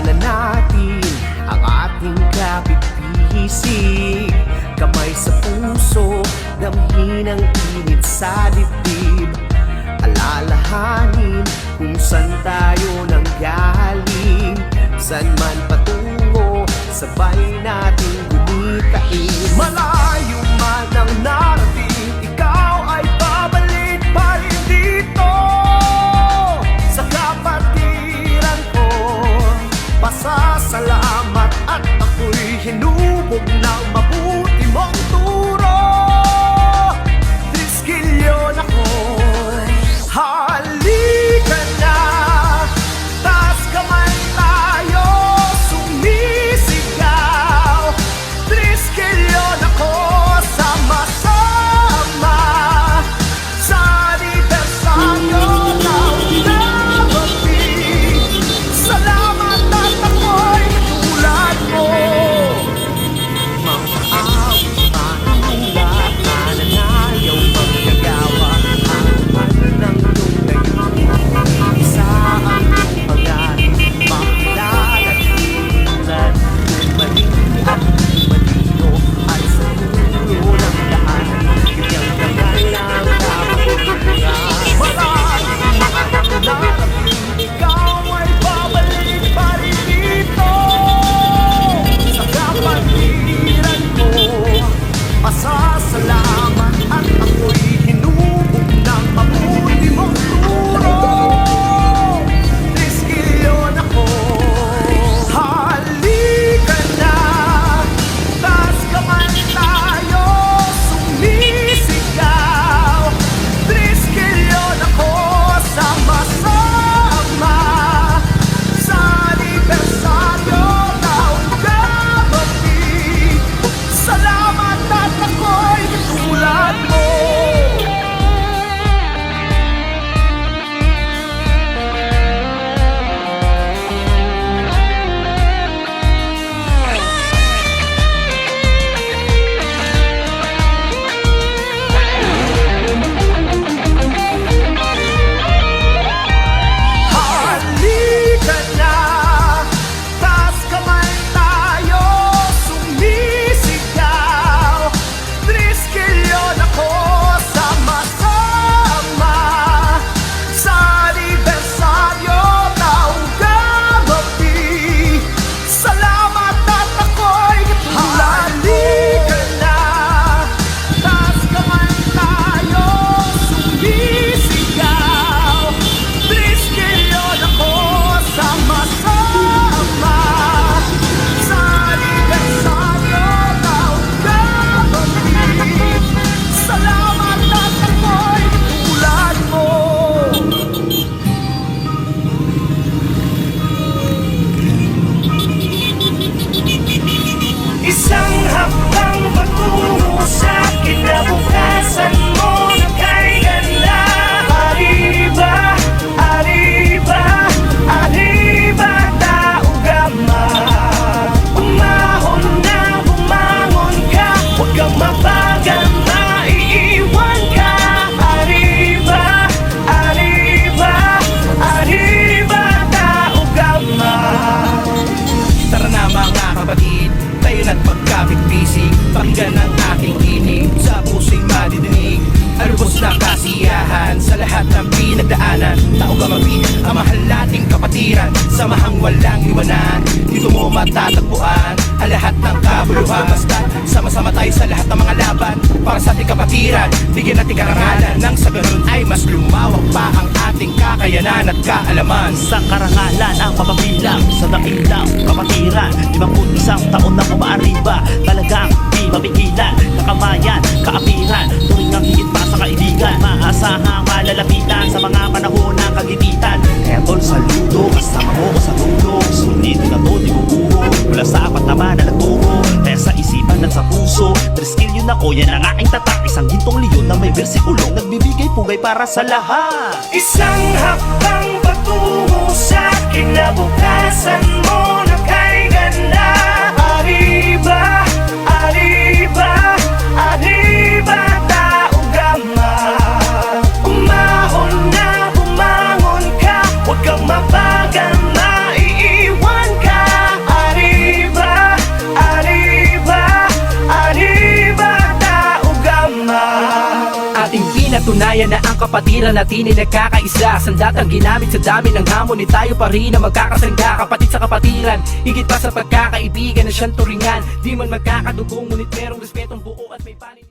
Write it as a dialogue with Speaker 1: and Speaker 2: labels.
Speaker 1: na natin ang ating kapit-bisig. Kamay sa puso, damhin ang init sa dibdib. Alalahanin kung saan tayo nanggaling, saan man patungo, sabay natin gumitain. Malayo man ang narating, ikaw ay babalik pa rin dito sa kapatiran ko. Pasasalamat at ako'y hinubog ng mabuti mong turo. Triskilyon ako, halika na, taas kamay tayo, sumisigaw. Triskilyon ako, sama-sama sa anibersaryo ng Nabapig. Salamat at ako'y tulad mo. Mga awit, manulat, mananayaw, manggagawa, hangpan ng iyong layunin. Isa ang iyong pangalan, makilala at ilan. Kung mali at malino ay sa dulo ng daan, bigyan ka man lang kapag-ilan. Maraming mga narating, ikaw ay babalik pa rin dito sa kapatiran ko. Pasasalamat at ako'y hinubog ng mabuti mong turo. Triskilyon ako, halika na, taas kamay tayo, sumisigaw. Triskilyon ako, sama-sama sa anibersaryo ng Nabapig. Salamat at ako'y tulad mo. Halika na, taas kamay tayo, sumisigaw. Triskilyon ako, sama-sama sa anibersaryo ng Nabapig. Salamat at ako'y tulad mo. Halika na, taas kamay tayo, sumisigaw. Triskilyon ako, sama-sama sa anibersaryo ng Nabapig. Salamat at ako'y tulad mo. Isang hakbang patungo sa kinabukasan mo na kay ganda. Arriba, arriba, arriba, tao gama. Umahon na, bumangon ka, huwag kang mabagal, maiiwan ka. Arriba, arriba, arriba, tao gama. Tara na mga kapatid, tayo na't magkapit-bisig. Pakinggan ang ating tinig, sa puso'y madidinig. Alubos na kasiyahan sa lahat ng pinagdaanan. Tao Gamapi, ang mahal nating kapatiran. Samahang walang iwanan, dito mo matatagpuan ang lahat ng kabuluhan. Basta sama-sama tayo sa lahat ng mga laban para sa ating kapatiran. Bigyan natin karangalan nang sa ganun ay mas lumawak pa ang ating kakayanan at kaalaman.
Speaker 2: Sa karangalan ang mapabilang sa dakilang kapatiran. 51 taon na umaariba, talagang di mapigilan. Kakamayan, kaapiran, tuwing ang higit pa sa kaibigan. Maasahang malalapitan sa mga panahon ng kagipitan. Kaya tol, saludo, kasama mo ko sa tulog. Sunod na to, di bubuo, mula sa apat naman na nagturo. Kaya sa isipan at sa puso, Triskilyon ako, yan ang aking tatak. Isang gintong leon na may bersikulong nagbibigay pugay para sa lahat.
Speaker 1: Isang hakbang patungo sa kinabukasan mo na kay ganda. Arriba, arriba, arriba, tao gama. Umahon na, bumangon ka, huwag kang mabagal, maiiwan ka.
Speaker 3: Napatunayan na ang kapatiran natin ay nagkakaisa. Sandatang ginamit sa dami ng hamon, ni tayo pa rin na magkakasangga. Kapatid sa kapatiran, higit pa sa pagkakaibigan na siyang turingan. Di man magkakadugong, ngunit merong respetong buo at may panin.